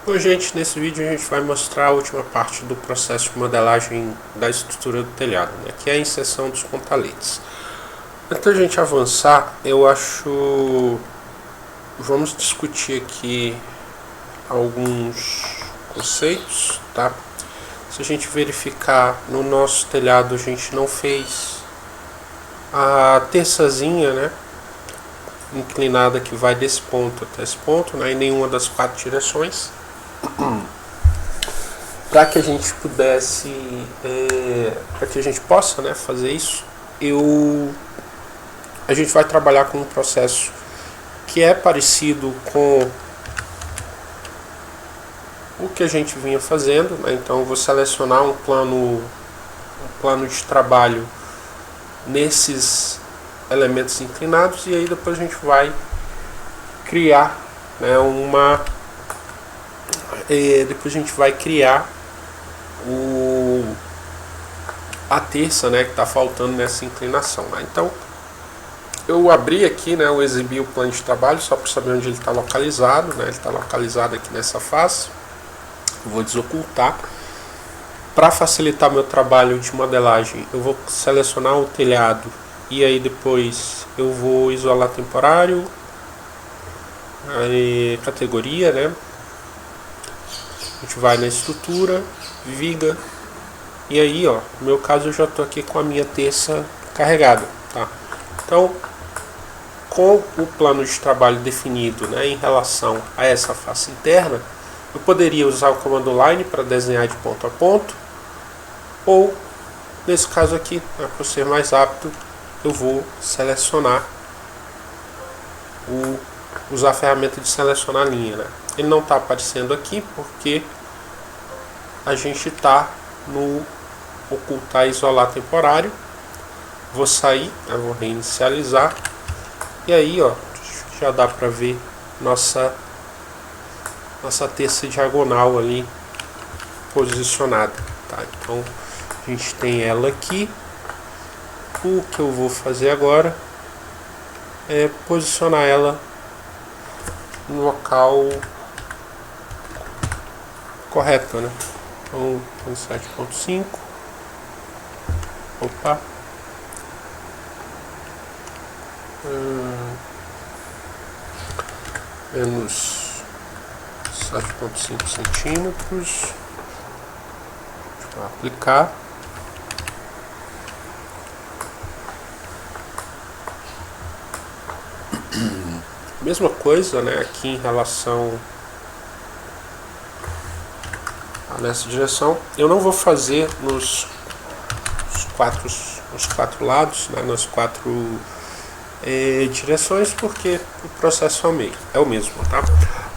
Bom, gente, nesse vídeo a gente vai mostrar a última parte do processo de modelagem da estrutura do telhado, né, que é a inserção dos contaletes. Antes da gente avançar, vamos discutir aqui alguns conceitos, tá? Se a gente verificar no nosso telhado, a gente não fez a terçazinha, né, inclinada que vai desse ponto até esse ponto, né, em nenhuma das 4 direções. Para que a gente pudesse, para que a gente possa, né, fazer isso, a gente vai trabalhar com um processo que é parecido com o que a gente vinha fazendo, né? Então eu vou selecionar um plano de trabalho nesses elementos inclinados e aí depois a gente vai criar, né, depois a gente vai criar a terça, né, que está faltando nessa inclinação, né? Então eu abri aqui, né, eu exibi o plano de trabalho só para saber onde ele está localizado, né? Ele está localizado aqui nessa face. Eu vou desocultar. Para facilitar meu trabalho de modelagem, eu vou selecionar o telhado e aí depois eu vou isolar temporário, categoria, né? A gente vai na estrutura, viga, e aí, ó, no meu caso eu já estou aqui com a minha terça carregada, tá? Então, com o plano de trabalho definido, né, em relação a essa face interna, eu poderia usar o comando line para desenhar de ponto a ponto, ou, nesse caso aqui, né, para ser mais rápido, eu vou selecionar, usar a ferramenta de selecionar linha, né? Ele não está aparecendo aqui porque a gente está no ocultar e isolar temporário. Vou sair, eu vou reinicializar e aí, ó, já dá para ver nossa terça diagonal ali posicionada, tá? Então a gente tem ela aqui. O que eu vou fazer agora é posicionar ela no local correto, né? Então 7.5. Opa. Menos 7.5 centímetros. Deixa eu aplicar. Mesma coisa, né, aqui em relação a nessa direção. Eu não vou fazer nos quatro lados, né, nas 4 direções, porque o processo é o mesmo, tá?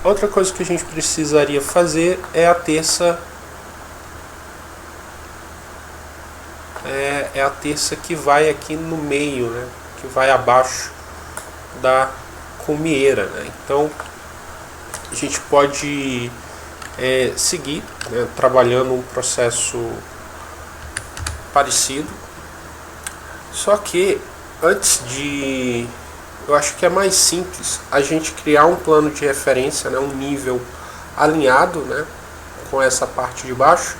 Outra coisa que a gente precisaria fazer é a terça, a terça que vai aqui no meio, né, que vai abaixo da comieira, né? Então a gente pode seguir, né, trabalhando um processo parecido, só que eu acho que é mais simples a gente criar um plano de referência, né, um nível alinhado, né, com essa parte de baixo,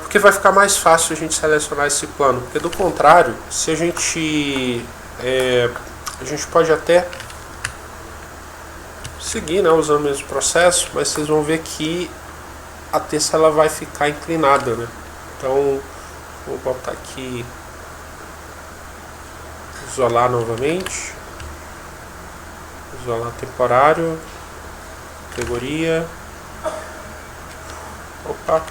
porque vai ficar mais fácil a gente selecionar esse plano, porque do contrário, se a gente pode até seguir, né, usando o mesmo processo, mas vocês vão ver que a terça ela vai ficar inclinada, né? Então vou botar aqui, isolar novamente, isolar temporário, categoria, opa,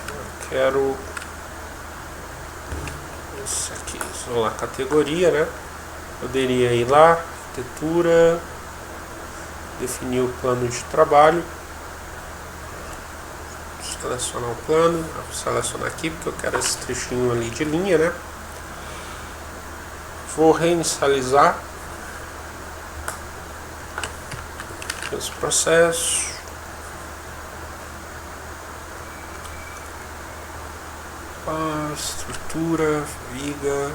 eu quero isso aqui, isolar categoria, né? Poderia ir lá, arquitetura, definir o plano de trabalho, selecionar o plano, vou selecionar aqui porque eu quero esse trechinho ali de linha, né? Vou reinicializar esse processo. Estrutura, viga,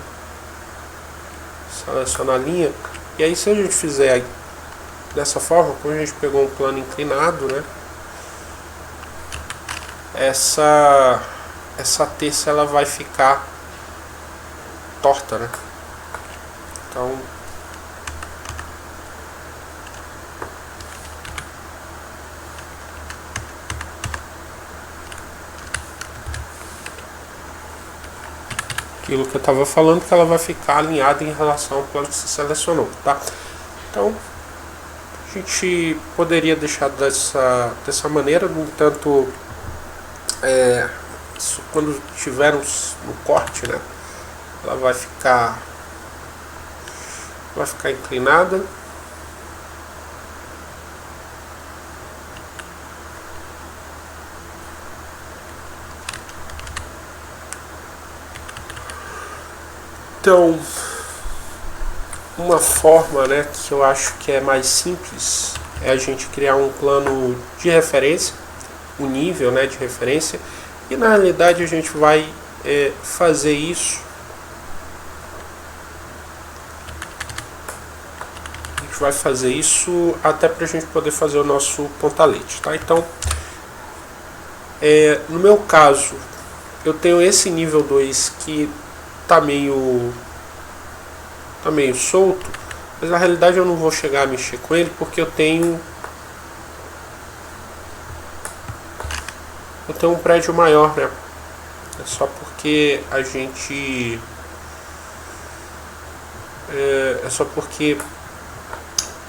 selecionar a linha. E aí se a gente fizer dessa forma, como a gente pegou um plano inclinado, né? Essa terça ela vai ficar torta, né? Então aquilo que eu estava falando, que ela vai ficar alinhada em relação ao plano que você selecionou, tá? Então a gente poderia deixar dessa maneira. No entanto, quando estiver no corte, né, ela vai ficar inclinada. Então, uma forma, né, que eu acho que é mais simples é a gente criar um plano de referência, um nível, né, de referência, e na realidade a gente vai fazer isso. A gente vai fazer isso até para a gente poder fazer o nosso pontalete, tá? Então, no meu caso, eu tenho esse nível 2 que tá meio solto, mas na realidade eu não vou chegar a mexer com ele porque eu tenho um prédio maior, né? É só porque a gente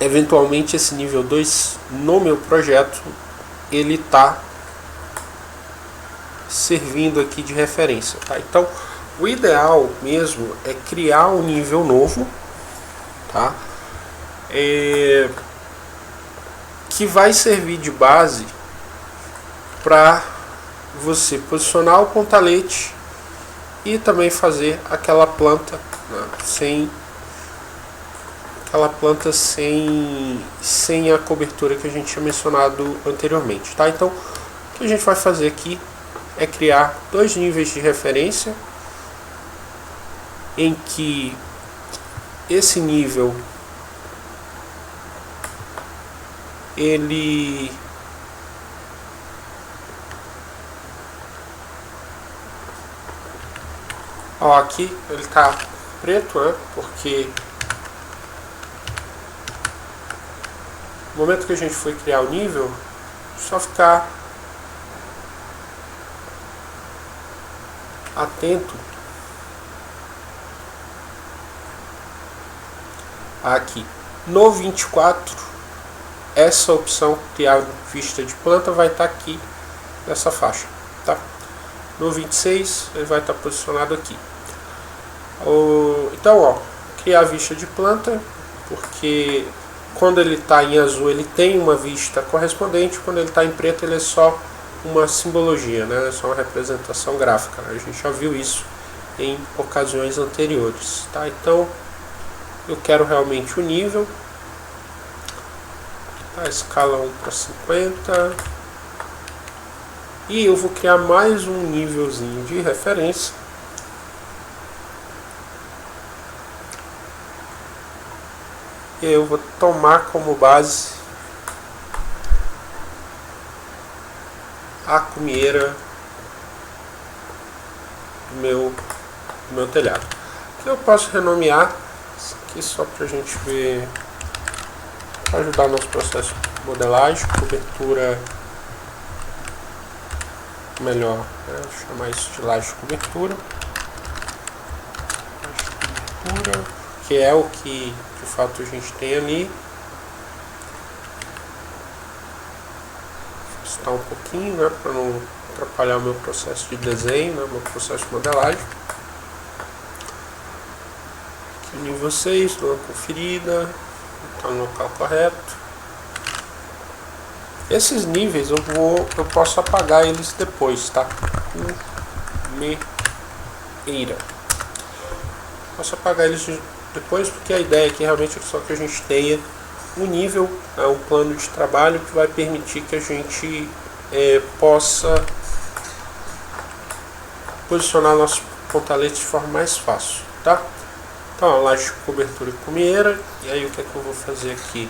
eventualmente esse nível 2 no meu projeto ele tá servindo aqui de referência, tá? Então o ideal mesmo é criar um nível novo, tá? Que vai servir de base para você posicionar o pontalete e também fazer aquela planta, né, sem a cobertura que a gente tinha mencionado anteriormente, tá? Então o que a gente vai fazer aqui é criar dois níveis de referência, em que esse nível ele aqui ele tá preto, né? Porque no momento que a gente foi criar o nível, só ficar atento aqui no 24, essa opção criar vista de planta vai estar aqui nessa faixa, tá? No 26 ele vai estar posicionado aqui. Então, criar vista de planta, porque quando ele está em azul ele tem uma vista correspondente, quando ele está em preto ele é só uma simbologia, né? É só uma representação gráfica, né? A gente já viu isso em ocasiões anteriores, tá? Então eu quero realmente o nível, a escala 1 para 50, e eu vou criar mais um nívelzinho de referência, e eu vou tomar como base a cumieira do meu telhado, que eu posso renomear aqui só para a gente ver, para ajudar o nosso processo de modelagem, cobertura melhor, né? Vou chamar isso de laje de cobertura, que é o que de fato a gente tem ali. Vou ajustar um pouquinho, né, para não atrapalhar o meu processo de desenho, né, meu processo de modelagem. Nível 6, dou uma conferida, está no local correto. Esses níveis eu posso apagar eles depois, tá? Posso apagar eles depois, porque a ideia aqui realmente é só que a gente tenha um nível, um plano de trabalho que vai permitir que a gente possa posicionar nosso pontalete de forma mais fácil, tá? Então, a laje de cobertura e cumieira. E aí o que é que eu vou fazer aqui?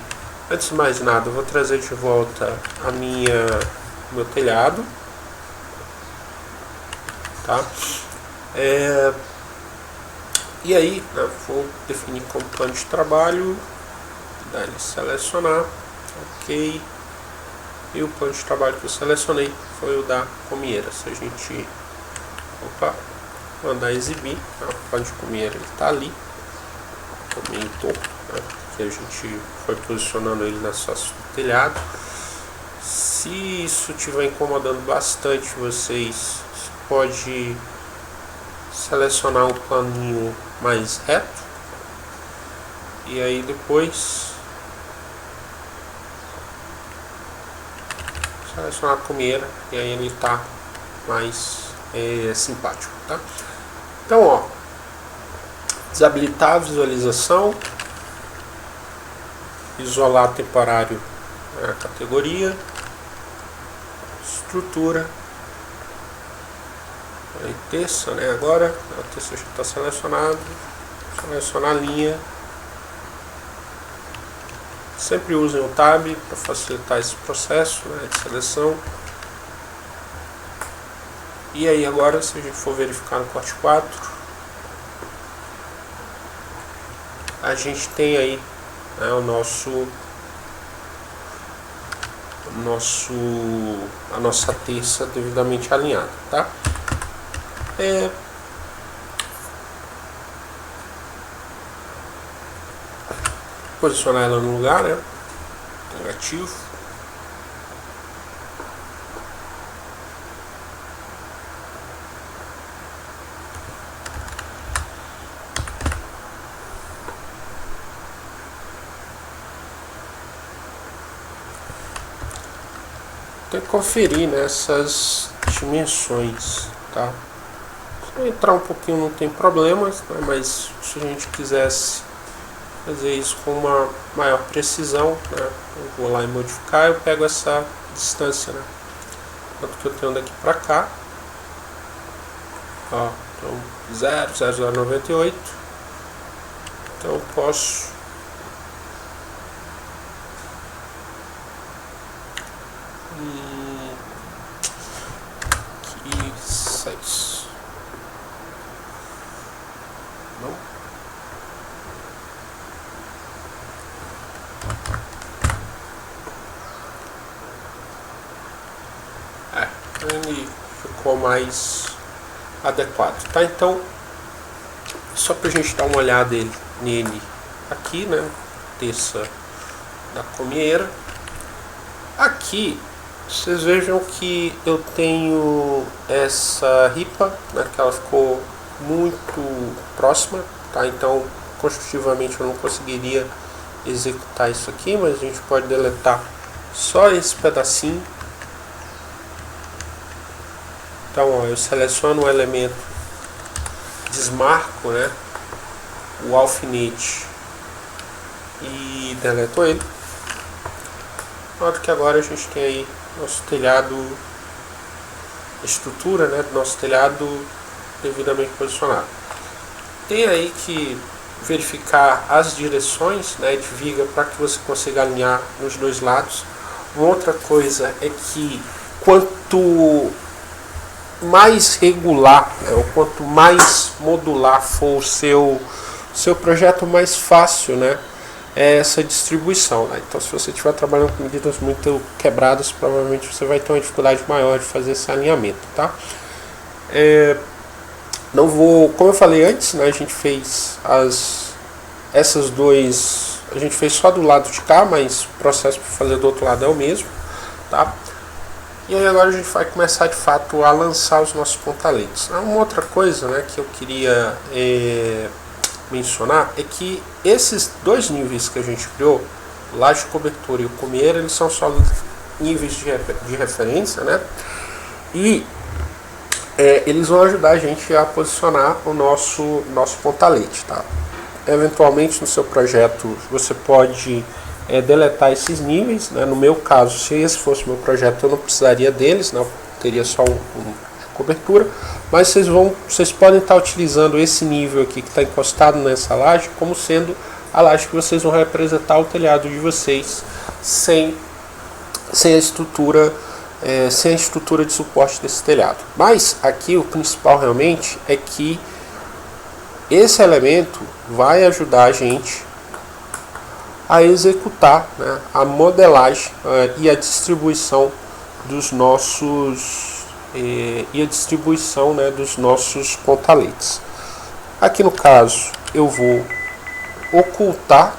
Antes de mais nada, eu vou trazer de volta meu telhado, tá? E aí, né, vou definir como plano de trabalho, dar ele selecionar, ok. E o plano de trabalho que eu selecionei foi o da comieira. Se a gente mandar exibir, né, o plano de comieira ele está ali, aumentou, né, que a gente foi posicionando ele nas faces do telhado. Se isso estiver incomodando bastante vocês, você pode selecionar um planinho mais reto e aí depois selecionar a comieira e aí ele está mais simpático, tá? Então, ó, desabilitar a visualização, isolar temporário a categoria, estrutura, aí terça, né? Agora a terça já está selecionado, selecionar a linha. Sempre usem o Tab para facilitar esse processo, né, de seleção. E aí agora, se a gente for verificar no corte 4, a gente tem aí, né, a nossa terça devidamente alinhada, tá? Posicionar ela no lugar, né? Negativo. Tem que conferir nessas dimensões, tá? Se entrar um pouquinho não tem problemas, né? Mas se a gente quisesse fazer isso com uma maior precisão, né? Eu vou lá e modificar, eu pego essa distância, né? Quanto que eu tenho daqui para cá, ó, então 0,0098, então eu posso aqui 6, não. Ele ficou mais adequado, tá? Então, só pra gente dar uma olhada nele aqui, né? Terça da comieira. Aqui, vocês vejam que eu tenho essa ripa, né? Que ela ficou muito próxima, tá? Então, construtivamente eu não conseguiria executar isso aqui, mas a gente pode deletar só esse pedacinho. Então, ó, eu seleciono o elemento, desmarco, né, o alfinete e deleto ele. Nota que agora a gente tem aí nosso telhado, a estrutura, né, do nosso telhado devidamente posicionado. Tem aí que verificar as direções, né, de viga para que você consiga alinhar nos dois lados. Uma outra coisa é que quanto mais regular, né, ou quanto mais modular for o seu projeto, mais fácil, né, é essa distribuição, né? Então, se você estiver trabalhando com medidas muito quebradas, provavelmente você vai ter uma dificuldade maior de fazer esse alinhamento, tá? Não vou, como eu falei antes, né, a gente fez essas duas, a gente fez só do lado de cá, mas o processo para fazer do outro lado é o mesmo, tá? E aí agora a gente vai começar de fato a lançar os nossos pontaletes. Uma outra coisa, né, que eu queria mencionar é que esses dois níveis que a gente criou, o laje de cobertura e o comieira, eles são só níveis de referência, né? E eles vão ajudar a gente a posicionar o nosso pontalete, tá? Eventualmente no seu projeto você pode deletar esses níveis, né? No meu caso, se esse fosse meu projeto, eu não precisaria deles, né? Eu teria só cobertura, mas vocês podem estar utilizando esse nível aqui que está encostado nessa laje como sendo a laje que vocês vão representar o telhado de vocês sem a estrutura de suporte desse telhado. Mas aqui o principal realmente é que esse elemento vai ajudar a gente a executar, né, a modelagem e a distribuição dos nossos dos nossos pontaletes. Aqui no caso eu vou ocultar,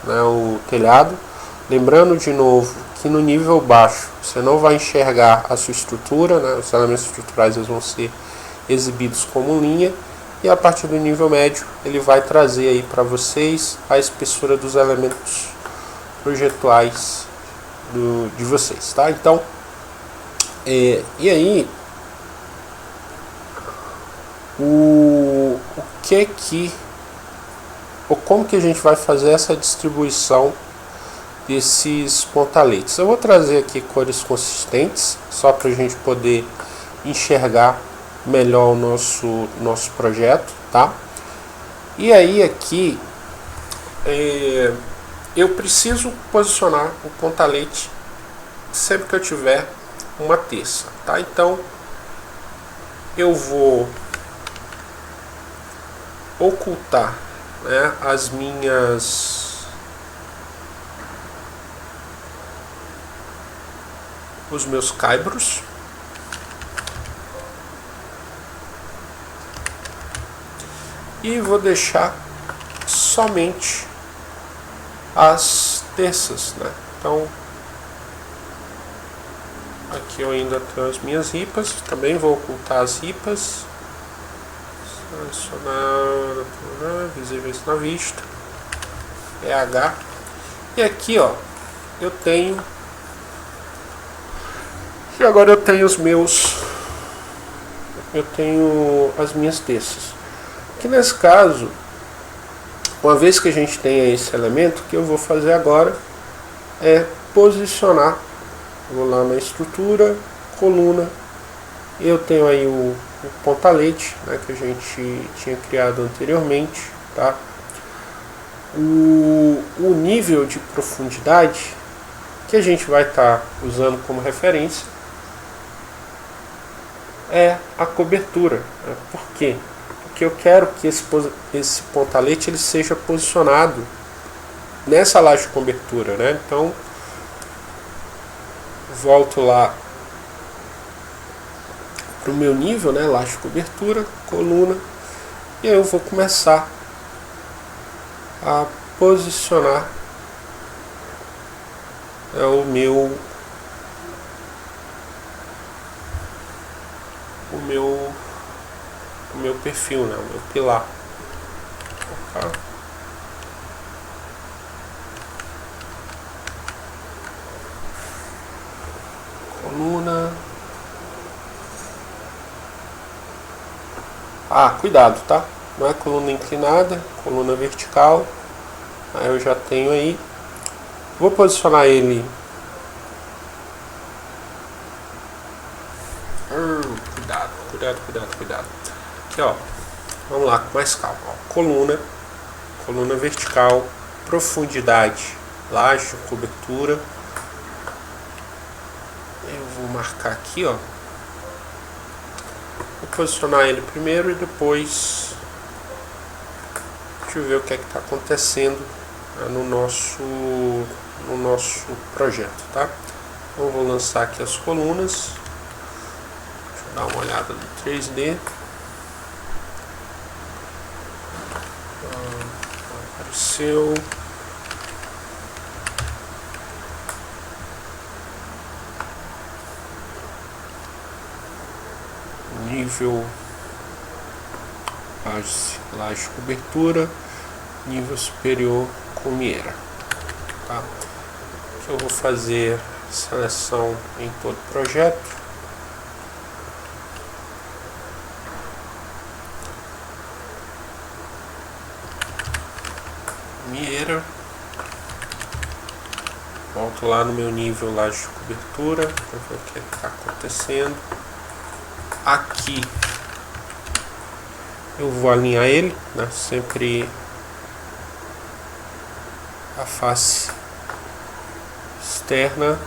né, o telhado, lembrando de novo que no nível baixo você não vai enxergar a sua estrutura, né, os elementos estruturais eles vão ser exibidos como linha, e a partir do nível médio ele vai trazer aí para vocês a espessura dos elementos projetuais de vocês, tá? Então, e aí como que a gente vai fazer essa distribuição desses pontaletes? Eu vou trazer aqui cores consistentes só para a gente poder enxergar melhor o nosso projeto, tá? E aí aqui eu preciso posicionar o pontalete sempre que eu tiver uma terça, tá? Então eu vou ocultar, né, os meus caibros. E vou deixar somente as terças, né? Então aqui eu ainda tenho as minhas ripas, também vou ocultar as ripas, selecionar visíveis na vista, PH, e aqui ó eu tenho, e agora eu tenho as minhas terças. Aqui nesse caso, uma vez que a gente tenha esse elemento, o que eu vou fazer agora é posicionar. Vou lá na estrutura, coluna, eu tenho aí o pontalete, né, que a gente tinha criado anteriormente, tá? O nível de profundidade que a gente vai estar usando como referência é a cobertura, né? Por quê? Porque eu quero que esse pontalete ele seja posicionado nessa laje de cobertura, né? Então volto lá para o meu nível, né? Laje de cobertura, coluna, e aí eu vou começar a posicionar o meu perfil, né? O meu pilar. Opa. Coluna. Cuidado, tá? Não é coluna inclinada, coluna vertical. Aí eu já tenho aí. Vou posicionar ele. Cuidado. Aqui, ó. Vamos lá, com mais calma. Ó. Coluna vertical, profundidade, laje, cobertura. Eu vou marcar aqui, ó. Vou posicionar ele primeiro e depois deixa eu ver o que é que está acontecendo no nosso projeto, tá? Então vou lançar aqui as colunas. Deixa eu dar uma olhada no 3D. Apareceu. Nível laje de cobertura, nível superior comieira, tá? Aqui eu vou fazer seleção em todo o projeto. Comieira. Volto lá no meu nível laje de cobertura para ver o que está acontecendo. Aqui eu vou alinhar ele, né? Sempre a face externa.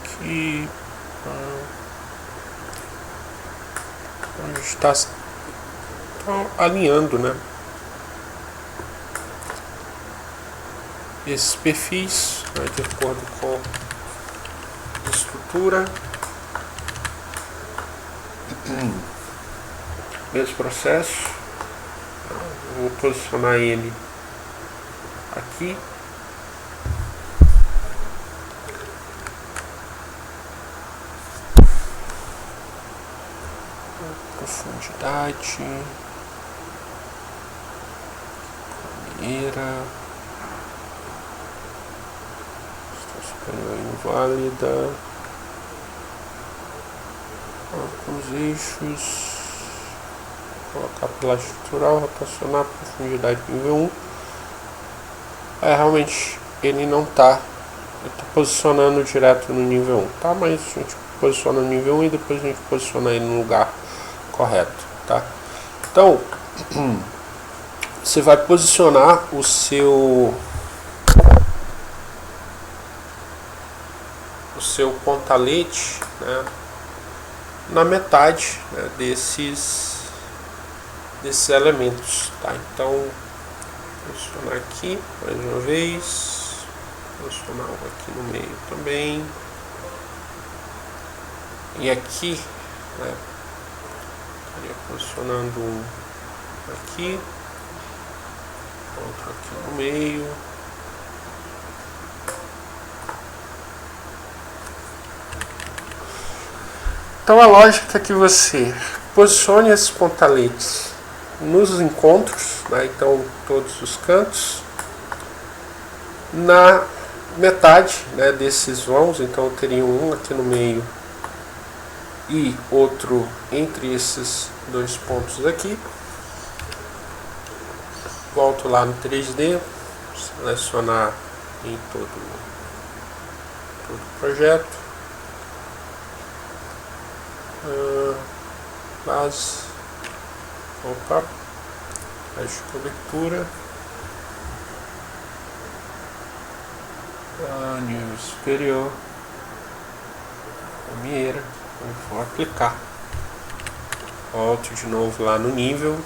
Aqui está alinhando, né, esses perfis, né, de acordo com a estrutura. Mesmo processo. Vou posicionar ele aqui. Profundidade, banheira, superior inválida, alguns eixos, colocar pilar estrutural, rotacionar, profundidade nível 1. Realmente ele não está, posicionando direto no nível 1, tá? Mas a gente posiciona no nível 1 e depois a gente posiciona ele no lugar correto, tá? Então você vai posicionar o seu pontalete, né, na metade, né, desses elementos, tá? Então posicionar aqui mais uma vez, posicionar aqui no meio também, e aqui, né, posicionando um aqui, outro aqui no meio, então a lógica é que você posicione esses pontaletes nos encontros, né, então todos os cantos, na metade, né, desses vãos. Então eu teria um aqui no meio e outro entre esses dois pontos aqui. Volto lá no 3D, selecionar em todo o projeto, base, de cobertura, nível superior, banheira. Vou aplicar, volto de novo lá no nível,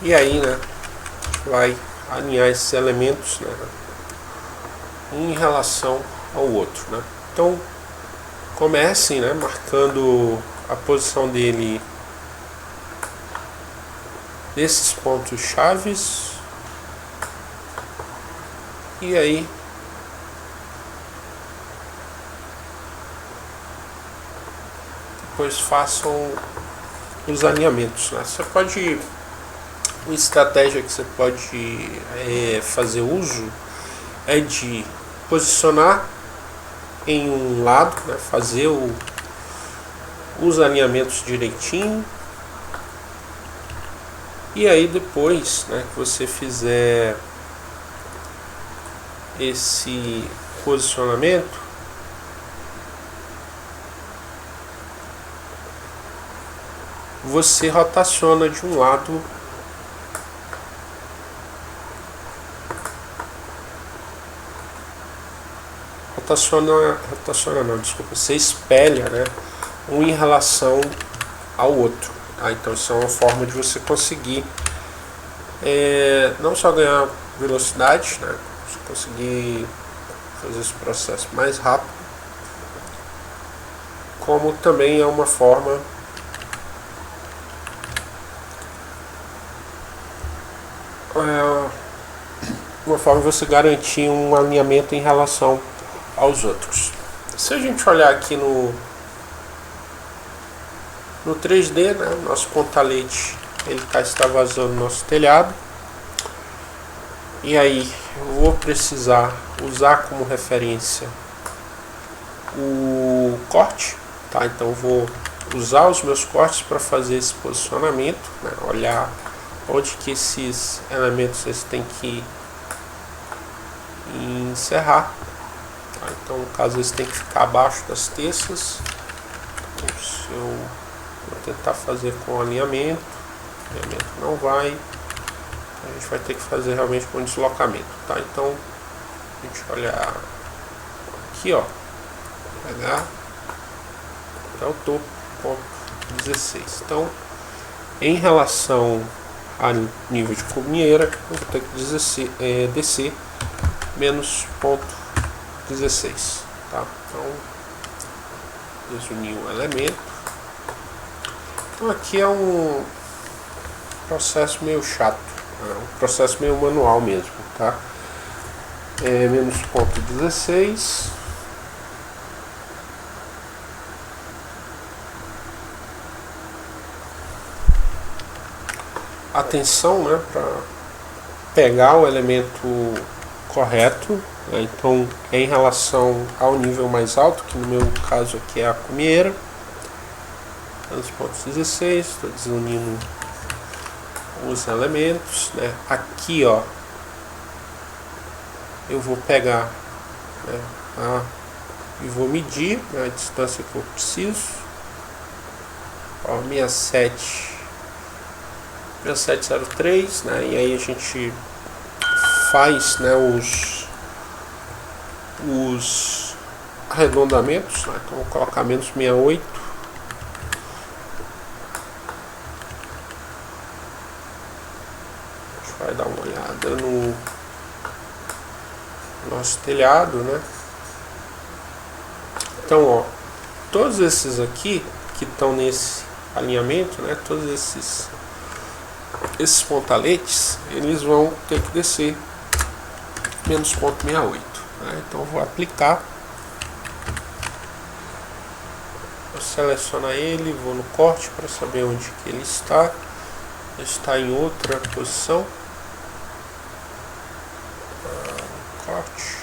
e aí, né, vai alinhar esses elementos, né, um em relação ao outro, né? Então comecem, né, marcando a posição dele nesses pontos chaves, e aí depois façam os alinhamentos, né? Você pode, uma estratégia que você pode fazer uso é de posicionar em um lado, né, fazer os alinhamentos direitinho, e aí depois, né, que você fizer esse posicionamento, você rotaciona de um lado rotaciona não, desculpa, você espelha, né, um em relação ao outro, tá? Então isso é uma forma de você conseguir não só ganhar velocidade, né, você conseguir fazer esse processo mais rápido, como também é uma forma de você garantir um alinhamento em relação aos outros. Se a gente olhar aqui no 3D, né, nosso pontalete ele está extravasando nosso telhado, e aí eu vou precisar usar como referência o corte, tá? Então eu vou usar os meus cortes para fazer esse posicionamento, né? Olhar onde que esses elementos eles têm que em encerrar. Tá? Então, no caso, eles têm que ficar abaixo das terças. Então, se eu vou tentar fazer com alinhamento, não vai. A gente vai ter que fazer realmente com deslocamento, tá? Então, a gente olhar aqui, ó, pegar até o topo, ponto 16. Então, em relação ao nível de cumieira, eu vou ter que descer menos ponto 16, tá? Então, desunir o elemento. Então, aqui é um processo meio chato, um processo meio manual mesmo, tá? Menos ponto 16. Atenção, né, para pegar o elemento correto, né? Então é em relação ao nível mais alto, que no meu caso aqui é a cumieira. Menos ponto 16, estou desunindo os elementos, né? Aqui, ó, eu vou pegar, né, e vou medir, né, a distância que eu preciso. Ó, 6703, né? E aí a gente faz, né, os arredondamentos, né? Então vou colocar menos 68. A gente vai dar uma olhada no nosso telhado, né? Então, ó, todos esses aqui que estão nesse alinhamento, né? Todos esses pontaletes, eles vão ter que descer menos ponto 68, né? Então eu vou aplicar, vou selecionar ele, vou no corte para saber onde que ele está. Ele está em outra posição. Corte,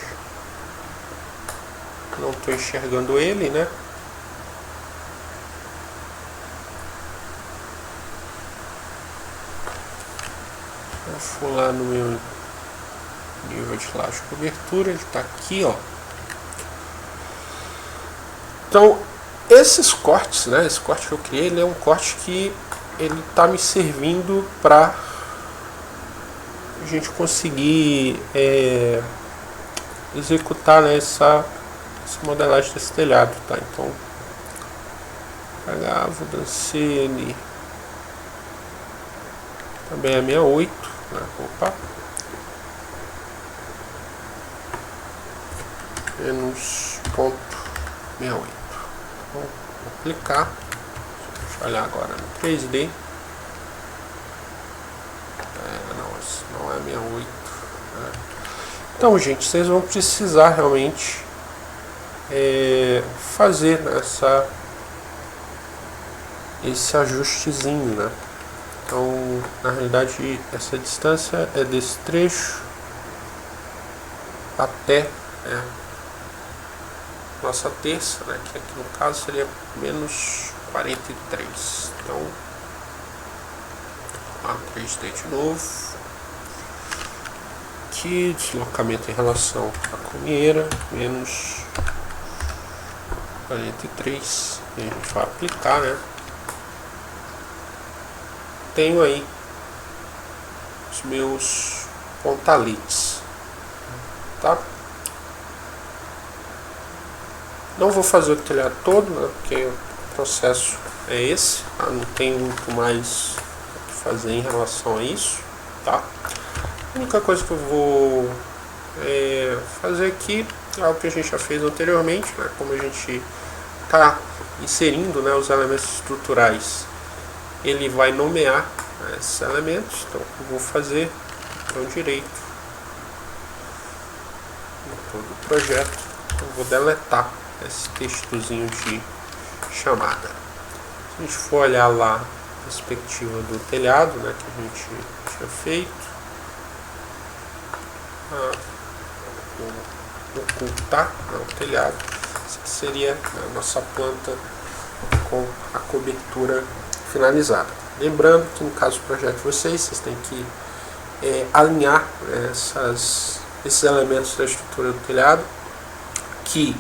não estou enxergando ele, né? Eu vou lá no meu nível de laje de cobertura, ele está aqui, ó. Então, esses cortes, né? Esse corte que eu criei, ele é um corte que ele está me servindo para a gente conseguir executar, né, essa modelagem desse telhado, tá? Então, pegar, vou descer ele também a 68, né? Opa, menos ponto 68. Então, vou aplicar. Deixa eu olhar agora no 3D. Não é 68, né? Então, gente, vocês vão precisar realmente fazer, né, esse ajustezinho, né? Então, na realidade, essa distância é desse trecho até nossa terça, né, que aqui no caso seria menos 43. Então, 3D de novo. Aqui, deslocamento em relação à cumieira, menos 43. E a gente vai aplicar, né? Tenho aí os meus pontaletes, tá? Não vou fazer o telhado todo, né? Porque o processo é esse, tá? Não tem muito mais o que fazer em relação a isso, tá? A única coisa que eu vou fazer aqui é algo que a gente já fez anteriormente, né? Como a gente está inserindo, né, os elementos estruturais, ele vai nomear, né, esses elementos. Então eu vou fazer botão direito em todo o projeto. Eu vou deletar esse textozinho de chamada. Se a gente for olhar lá a perspectiva do telhado, né, que a gente tinha feito, ocultar, né, o telhado, essa seria a nossa planta com a cobertura finalizada. Lembrando que no caso do projeto de vocês têm que alinhar essas esses elementos da estrutura do telhado, que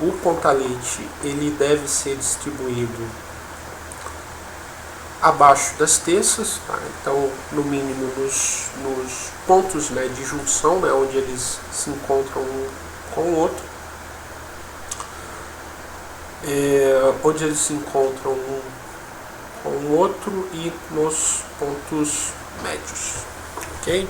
o pontalete ele deve ser distribuído abaixo das terças, tá? Então no mínimo nos pontos, né, de junção, né, onde eles se encontram um com o outro, onde eles se encontram um com o outro e nos pontos médios, ok?